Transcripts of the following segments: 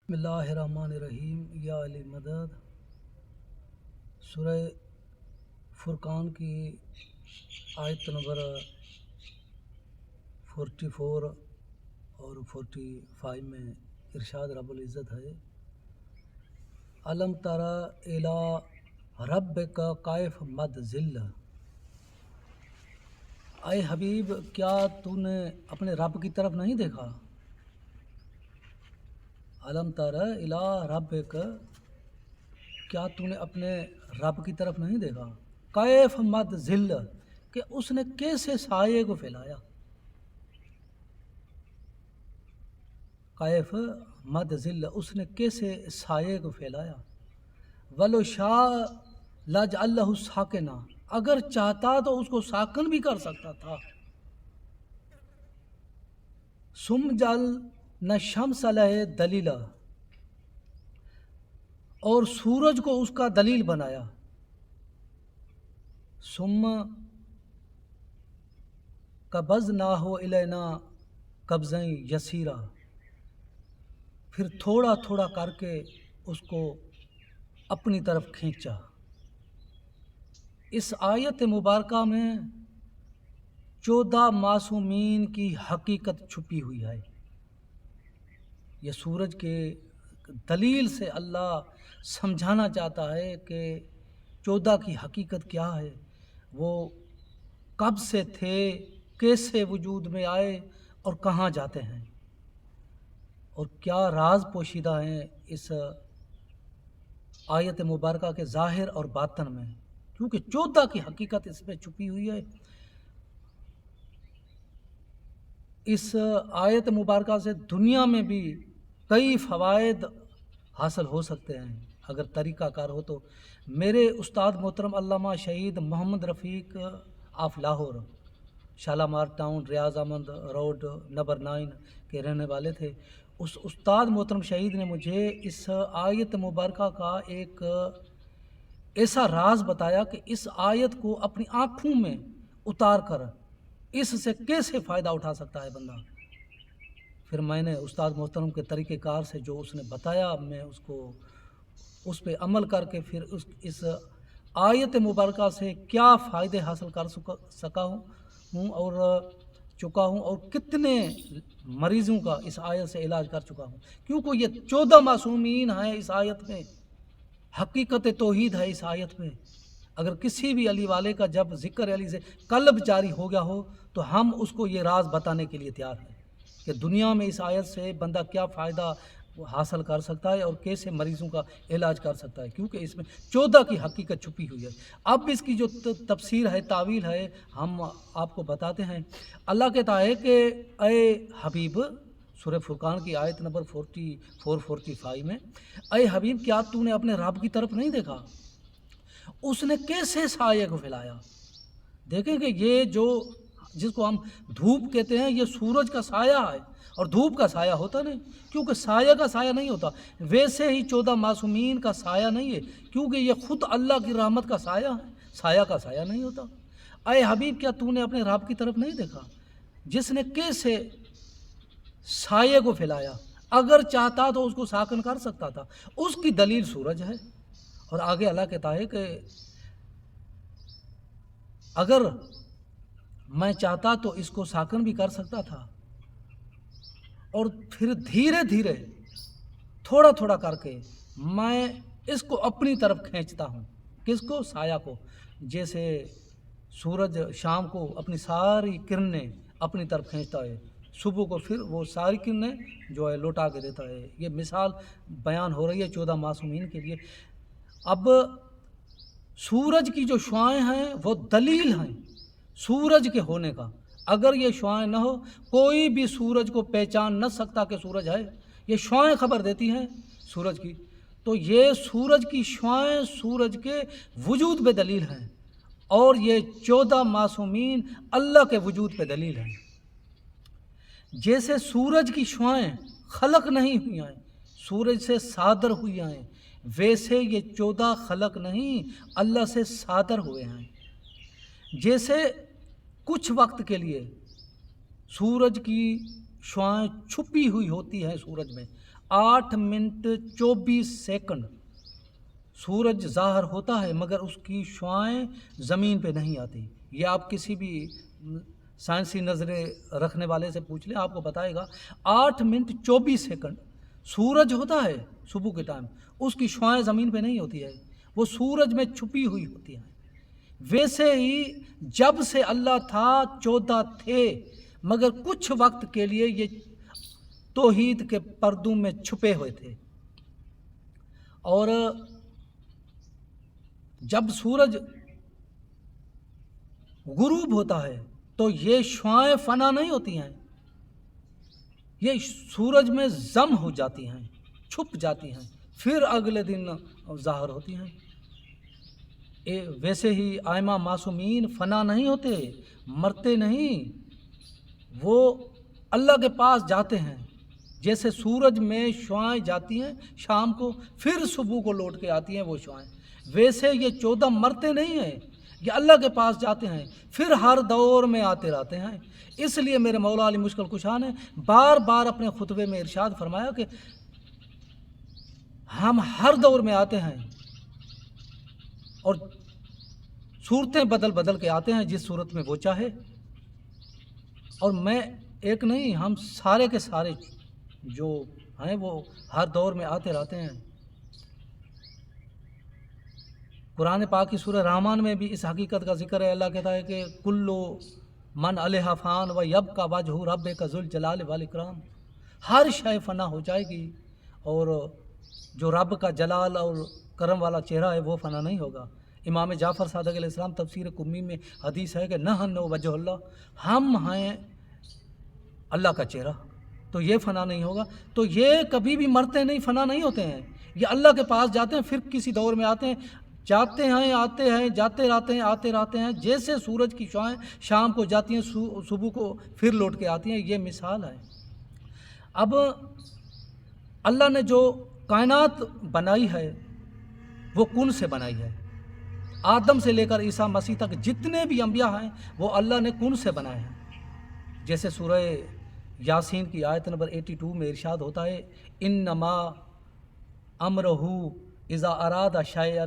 بسم اللہ الرحمن الرحیم یا علی مدد۔ سورہ فرقان کی آیت نمبر 44 اور 45 میں ارشاد رب العزت ہے، علم تری الی ربک کیف مد ذل۔ اے حبیب، کیا تو نے اپنے رب کی طرف نہیں دیکھا؟ علم تری الی ربک، کیا تو نے اپنے رب کی طرف نہیں دیکھا؟ کیف مد ذل، کہ اس نے کیسے سائے کو پھیلایا۔ کیف مد ذل، اس نے کیسے سائے کو پھیلایا۔ ولو شاء لجعلہ ساکنا، اگر چاہتا تو اس کو ساکن بھی کر سکتا تھا۔ ثم جعلنا الشمس لہ دلیلا، اور سورج کو اس کا دلیل بنایا۔ ثم قبضناہ الینا قبضا یسیرا، پھر تھوڑا تھوڑا کر کے اس کو اپنی طرف کھینچا۔ اس آیت مبارکہ میں 14 معصومین کی حقیقت چھپی ہوئی ہے۔ یہ سورج کے دلیل سے اللہ سمجھانا چاہتا ہے کہ 14 کی حقیقت کیا ہے، وہ کب سے تھے، کیسے وجود میں آئے اور کہاں جاتے ہیں، اور کیا راز پوشیدہ ہیں اس آیت مبارکہ کے ظاہر اور باطن میں، کیونکہ 14 کی حقیقت اس میں چھپی ہوئی ہے۔ اس آیت مبارکہ سے دنیا میں بھی کئی فوائد حاصل ہو سکتے ہیں اگر طریقہ کار ہو تو۔ میرے استاد محترم علامہ شہید Muhammad Rafiq of Lahore, Shalamar town, Riaz Ahmed road number 9 کے رہنے والے تھے۔ اس استاد محترم شہید نے مجھے اس آیت مبارکہ کا ایک ایسا راز بتایا کہ اس آیت کو اپنی آنکھوں میں اتار کر اس سے کیسے فائدہ اٹھا سکتا ہے بندہ۔ پھر میں نے استاد محترم کے طریقہ کار سے جو اس نے بتایا، میں اس پہ عمل کر کے پھر اس آیت مبارکہ سے کیا فائدے حاصل کر سکا ہوں اور کتنے مریضوں کا اس آیت سے علاج کر چکا ہوں، کیونکہ یہ 14 معصومین ہیں اس آیت میں، حقیقت توحید ہے اس آیت میں۔ اگر کسی بھی علی والے کا جب ذکر علی سے قلب جاری ہو گیا ہو تو ہم اس کو یہ راز بتانے کے لیے تیار ہیں کہ دنیا میں اس آیت سے بندہ کیا فائدہ حاصل کر سکتا ہے اور کیسے مریضوں کا علاج کر سکتا ہے، کیونکہ اس میں 14 کی حقیقت چھپی ہوئی ہے۔ اب اس کی جو تفسیر ہے، تعویل ہے، ہم آپ کو بتاتے ہیں۔ اللہ کہتا ہے کہ اے حبیب، سورہ فرقان کی آیت نمبر 44-45 میں، اے حبیب، کیا تو نے اپنے رب کی طرف نہیں دیکھا؟ اس نے کیسے سائے کو پھیلایا۔ دیکھیں کہ یہ جس کو ہم دھوپ کہتے ہیں، یہ سورج کا سایہ ہے، اور دھوپ کا سایہ ہوتا نہیں، کیونکہ سایہ کا سایہ نہیں ہوتا۔ ویسے ہی 14 معصومین کا سایہ نہیں ہے، کیونکہ یہ خود اللہ کی رحمت کا سایہ ہے، سایہ کا سایہ نہیں ہوتا۔ اے حبیب، کیا تو نے اپنے رب کی طرف نہیں دیکھا جس نے کیسے سایے کو پھیلایا؟ اگر چاہتا تو اس کو ساکن کر سکتا تھا، اس کی دلیل سورج ہے۔ اور آگے اللہ کہتا ہے کہ اگر میں چاہتا تو اس کو ساکن بھی کر سکتا تھا، اور پھر دھیرے دھیرے تھوڑا تھوڑا کر کے میں اس کو اپنی طرف کھینچتا ہوں۔ کس کو؟ سایہ کو۔ جیسے سورج شام کو اپنی ساری کرنیں اپنی طرف کھینچتا ہے، صبح کو پھر وہ ساری کرنیں جو ہے لوٹا کے دیتا ہے۔ یہ مثال بیان ہو رہی ہے 14 معصومین کے لیے۔ اب سورج کی جو شعاعیں ہیں وہ دلیل ہیں سورج کے ہونے کا۔ اگر یہ شعاعیں نہ ہو، کوئی بھی سورج کو پہچان نہ سکتا کہ سورج ہے۔ یہ شعاعیں خبر دیتی ہیں سورج کی، تو یہ سورج کی شعاعیں سورج کے وجود پہ دلیل ہیں، اور یہ 14 معصومین اللہ کے وجود پہ دلیل ہیں۔ جیسے سورج کی شعاعیں خلق نہیں ہوئی ہیں، سورج سے صادر ہوئی ہیں، ویسے یہ 14 خلق نہیں، اللہ سے صادر ہوئے ہیں۔ جیسے کچھ وقت کے لیے سورج کی شعاعیں چھپی ہوئی ہوتی ہیں سورج میں، 8 منٹ 24 سیکنڈ سورج ظاہر ہوتا ہے مگر اس کی شعاعیں زمین پہ نہیں آتی. یہ آپ کسی بھی سائنسی نظریں رکھنے والے سے پوچھ لیں، آپ کو بتائے گا. 8 منٹ 24 سیکنڈ سورج ہوتا ہے صبح کے ٹائم، اس کی شعاعیں زمین پہ نہیں ہوتی ہے، وہ سورج میں چھپی ہوئی ہوتی ہیں. ویسے ہی جب سے اللہ تھا 14 تھے، مگر کچھ وقت کے لیے یہ توحید کے پردوں میں چھپے ہوئے تھے. اور جب سورج غروب ہوتا ہے تو یہ شعاعیں فنا نہیں ہوتی ہیں، یہ سورج میں ضم ہو جاتی ہیں، چھپ جاتی ہیں، پھر اگلے دن ظاہر ہوتی ہیں. ویسے ہی آئمہ معصومین فنا نہیں ہوتے، مرتے نہیں، وہ اللہ کے پاس جاتے ہیں. جیسے سورج میں شعاعیں جاتی ہیں شام کو، پھر صبح کو لوٹ کے آتی ہیں وہ شعاعیں، ویسے یہ 14 مرتے نہیں ہیں، یہ اللہ کے پاس جاتے ہیں، پھر ہر دور میں آتے رہتے ہیں. اس لیے میرے مولا علی مشکل کشا نے بار بار اپنے خطبے میں ارشاد فرمایا کہ ہم ہر دور میں آتے ہیں اور صورتیں بدل بدل کے آتے ہیں جس صورت میں وہ چاہے. اور میں ایک نہیں، ہم سارے کے سارے جو ہیں وہ ہر دور میں آتے رہتے ہیں. قرآن پاک کی سورہ رحمان میں بھی اس حقیقت کا ذکر ہے. اللہ کہتا ہے کہ کلو من علیہا فان و یبقی وجہ ربک ذو الجلال والاکرام. ہر شے فنا ہو جائے گی اور جو رب کا جلال اور کرم والا چہرہ ہے وہ فنا نہیں ہوگا. امام جعفر صادق علیہ السلام تفسیر کمی میں حدیث ہے کہ نحن وجہ اللہ، ہم ہیں اللہ کا چہرہ، تو یہ فنا نہیں ہوگا. تو یہ کبھی بھی مرتے نہیں، فنا نہیں ہوتے ہیں، یہ اللہ کے پاس جاتے ہیں، پھر کسی دور میں آتے ہیں، جاتے ہیں، آتے ہیں، جاتے رہتے ہیں، آتے رہتے ہیں. جیسے سورج کی شعاعیں شام کو جاتی ہیں، صبح کو پھر لوٹ کے آتی ہیں. یہ مثال ہے. اب اللہ نے جو کائنات بنائی ہے وہ کن سے بنائی ہے. آدم سے لے کر عیسیٰ مسیح تک جتنے بھی انبیاء ہیں وہ اللہ نے کن سے بنائے ہیں. جیسے سورہ یاسین کی آیت نمبر 82 میں ارشاد ہوتا ہے انما امرہ اذا اراد شیئا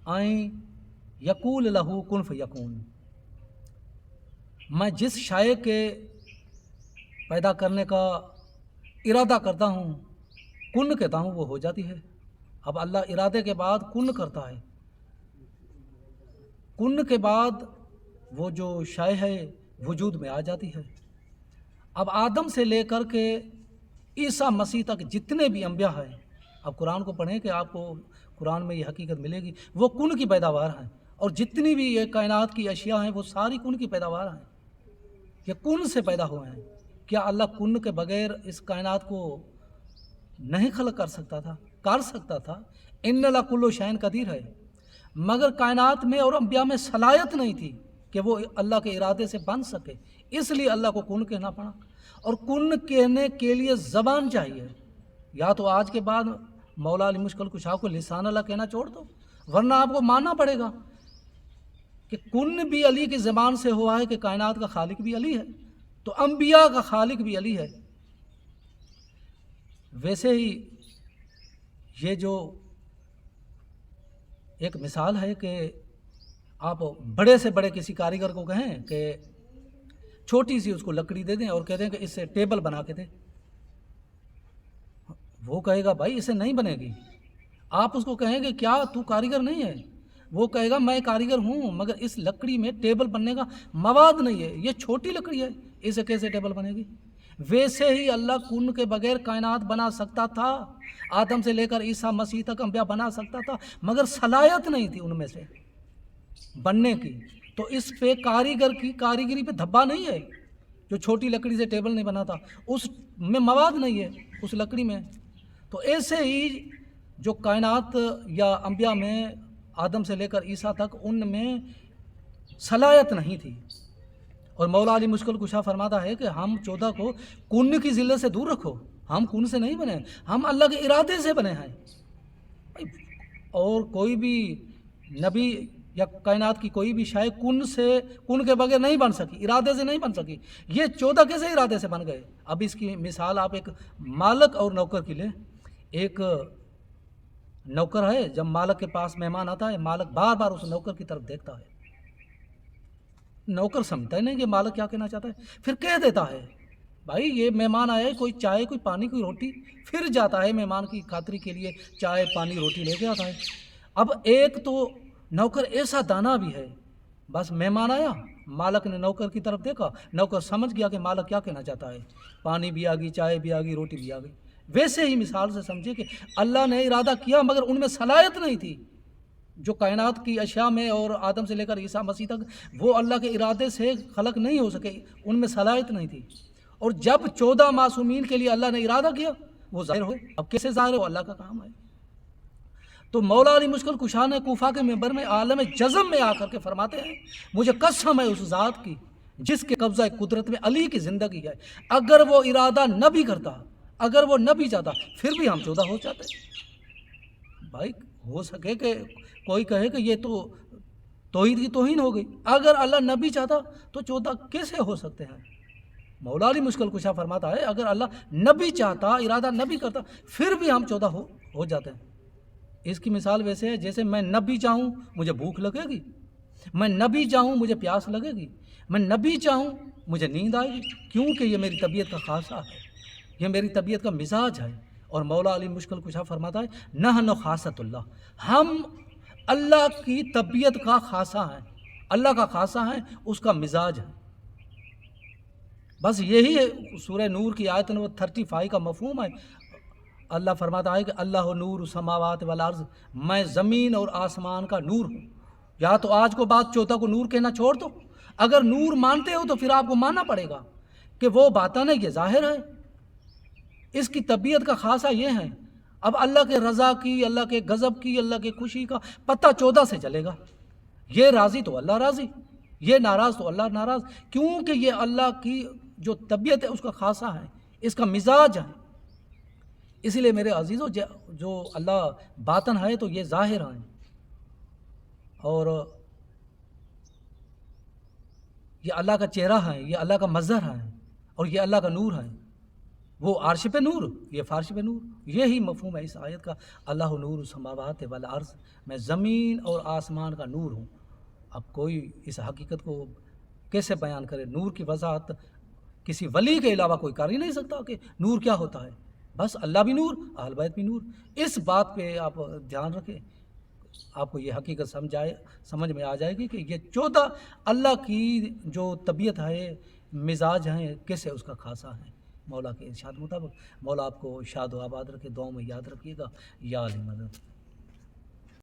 ان یقول لہ کن فیکون. میں جس شے کے پیدا کرنے کا ارادہ کرتا ہوں، کن کہتا ہوں، وہ ہو جاتی ہے. اب اللہ ارادے کے بعد کن کرتا ہے، کن کے بعد وہ جو شے ہے وجود میں آ جاتی ہے. اب آدم سے لے کر کے عیسیٰ مسیح تک جتنے بھی انبیاء ہیں، اب قرآن کو پڑھیں کہ آپ کو قرآن میں یہ حقیقت ملے گی، وہ کن کی پیداوار ہیں. اور جتنی بھی یہ کائنات کی اشیاء ہیں وہ ساری کن کی پیداوار ہیں، یہ کن سے پیدا ہوئے ہیں. کیا اللہ کن کے بغیر اس کائنات کو نہیں خلق کر سکتا تھا؟ کر سکتا تھا. ان لکل شیء قدیر ہے، مگر کائنات میں اور انبیاء میں صلاحیت نہیں تھی کہ وہ اللہ کے ارادے سے بن سکے، اس لیے اللہ کو کن کہنا پڑا. اور کن کہنے کے لیے زبان چاہیے. یا تو آج کے بعد مولا علی مشکل کشا کو لسان اللہ کہنا چھوڑ دو، ورنہ آپ کو ماننا پڑے گا کہ کن بھی علی کی زبان سے ہوا ہے، کہ کائنات کا خالق بھی علی ہے، تو انبیاء کا خالق بھی علی ہے. ویسے ہی یہ جو ایک مثال ہے کہ آپ بڑے سے بڑے کسی کاریگر کو کہیں کہ چھوٹی سی اس کو لکڑی دے دیں اور کہہ دیں کہ اس سے ٹیبل بنا کے دیں، وہ کہے گا بھائی اسے نہیں بنے گی. آپ اس کو کہیں کہ کیا تو کاریگر نہیں ہے؟ وہ کہے گا میں کاریگر ہوں، مگر اس لکڑی میں ٹیبل بننے کا مواد نہیں ہے، یہ چھوٹی لکڑی ہے، اسے کیسے ٹیبل بنے گی؟ ویسے ہی اللہ کن کے بغیر کائنات بنا سکتا تھا، آدم سے لے کر عیسیٰ مسیح تک انبیاء بنا سکتا تھا، مگر صلاحیت نہیں تھی ان میں سے بننے کی. تو اس پہ کاریگر کی کاریگری پہ دھبا نہیں ہے. جو چھوٹی لکڑی سے ٹیبل نہیں بنا تھا اس میں مواد نہیں ہے اس لکڑی میں. تو ایسے ہی جو کائنات یا انبیاء میں آدم سے لے کر عیسیٰ تک ان میں صلاحیت نہیں تھی. اور مولا علی مشکل کشا فرماتا ہے کہ ہم 14 کو کن کی ذلت سے دور رکھو، ہم کن سے نہیں بنے، ہم اللہ کے ارادے سے بنے ہیں. اور کوئی بھی نبی یا کائنات کی کوئی بھی شے کن کے بغیر نہیں بن سکی، ارادے سے نہیں بن سکی. یہ 14 کیسے ارادے سے بن گئے؟ اب اس کی مثال آپ ایک مالک اور نوکر کی لیں ایک نوکر ہے، جب مالک کے پاس مہمان آتا ہے مالک بار بار اس نوکر کی طرف دیکھتا ہے، نوکر سمجھتا ہے نہیں کہ مالک کیا کہنا چاہتا ہے، پھر کہہ دیتا ہے بھائی یہ مہمان آیا ہے، کوئی چائے کوئی پانی کوئی روٹی، پھر جاتا ہے مہمان کی خاطری کے لیے چائے پانی روٹی لے کے آتا ہے۔ اب ایک تو نوکر ایسا دانا بھی ہے، بس مہمان آیا، مالک نے نوکر کی طرف دیکھا، نوکر سمجھ گیا کہ مالک کیا کہنا چاہتا ہے، پانی بھی آ گئی چائے بھی آ گئی روٹی بھی آ گئی۔ ویسے ہی مثال سے سمجھے کہ اللہ نے ارادہ کیا مگر ان میں صلاحیت نہیں تھی، جو کائنات کی اشیاء میں اور آدم سے لے کر عیسیٰ مسیح تک وہ اللہ کے ارادے سے خلق نہیں ہو سکے، ان میں صلاحیت نہیں تھی۔ اور جب 14 معصومین کے لیے اللہ نے ارادہ کیا وہ ظاہر ہوئے، اب کیسے ظاہر ہو، اللہ کا کام ہے۔ تو مولا علی مشکل کشا نے کوفہ کے منبر میں عالم جزم میں آ کر کے فرماتے ہیں مجھے قسم ہے اس ذات کی جس کے قبضہ قدرت میں علی کی زندگی ہے، اگر وہ ارادہ نہ بھی کرتا، اگر وہ نہ بھی چاہتا، پھر بھی ہم 14 ہو جاتے۔ بھائی ہو سکے کہ کوئی کہے کہ یہ تو توحید کی توہین ہو گئی، اگر اللہ نہ بھی چاہتا تو 14 کیسے ہو سکتے ہیں؟ مولا علی مشکل کشا فرماتا ہے اگر اللہ نہ بھی چاہتا، ارادہ نہ بھی کرتا، پھر بھی ہم 14 ہو جاتے ہیں۔ اس کی مثال ویسے ہے جیسے میں نہ بھی چاہوں مجھے بھوک لگے گی، میں نہ بھی چاہوں مجھے پیاس لگے گی، میں نہ بھی چاہوں مجھے نیند آئے گی، کیونکہ یہ میری طبیعت کا خاصہ ہے، یہ میری طبیعت کا مزاج ہے۔ اور مولا علی مشکل کشا فرماتا ہے نحن خاصۃ اللہ، ہم اللہ کی طبیعت کا خاصہ ہیں، اللہ کا خاصہ ہیں، اس کا مزاج ہے۔ بس یہی ہے سورہ نور کی آیت نمبر 35 کا مفہوم ہے۔ اللہ فرماتا ہے کہ اللہ نور السماوات والارض، میں زمین اور آسمان کا نور ہوں۔ یا تو آج کو بات 14 کو نور کہنا چھوڑ دو، اگر نور مانتے ہو تو پھر آپ کو ماننا پڑے گا کہ وہ باطن ہے، یہ ظاہر ہے، اس کی طبیعت کا خاصہ یہ ہے۔ اب اللہ کے رضا کی، اللہ کے غضب کی، اللہ کے خوشی کا پتہ 14 سے چلے گا، یہ راضی تو اللہ راضی، یہ ناراض تو اللہ ناراض، کیونکہ یہ اللہ کی جو طبیعت ہے اس کا خاصہ ہے، اس کا مزاج ہے۔ اسی لیے میرے عزیزو جو اللہ باطن ہے تو یہ ظاہر ہیں، اور یہ اللہ کا چہرہ ہے، یہ اللہ کا مظہر ہے، اور یہ اللہ کا نور ہے، وہ عرش پہ نور، یہ فرش پہ نور۔ یہی مفہوم ہے اس آیت کا، اللہ نور السماوات والارض، میں زمین اور آسمان کا نور ہوں۔ اب کوئی اس حقیقت کو کیسے بیان کرے؟ نور کی وضاحت کسی ولی کے علاوہ کوئی کر ہی نہیں سکتا کہ نور کیا ہوتا ہے۔ بس اللہ بھی نور، اہل بیت بھی نور۔ اس بات پہ آپ دھیان رکھیں، آپ کو یہ حقیقت سمجھ میں آ جائے گی کہ یہ 14 اللہ کی جو طبیعت ہے، مزاج ہیں، کیسے اس کا خاصہ ہے مولا کے ارشاد مطابق۔ مولا آپ کو شاد و آباد رکھے، دعاؤں میں یاد رکھیے گا۔ یا علی مدد۔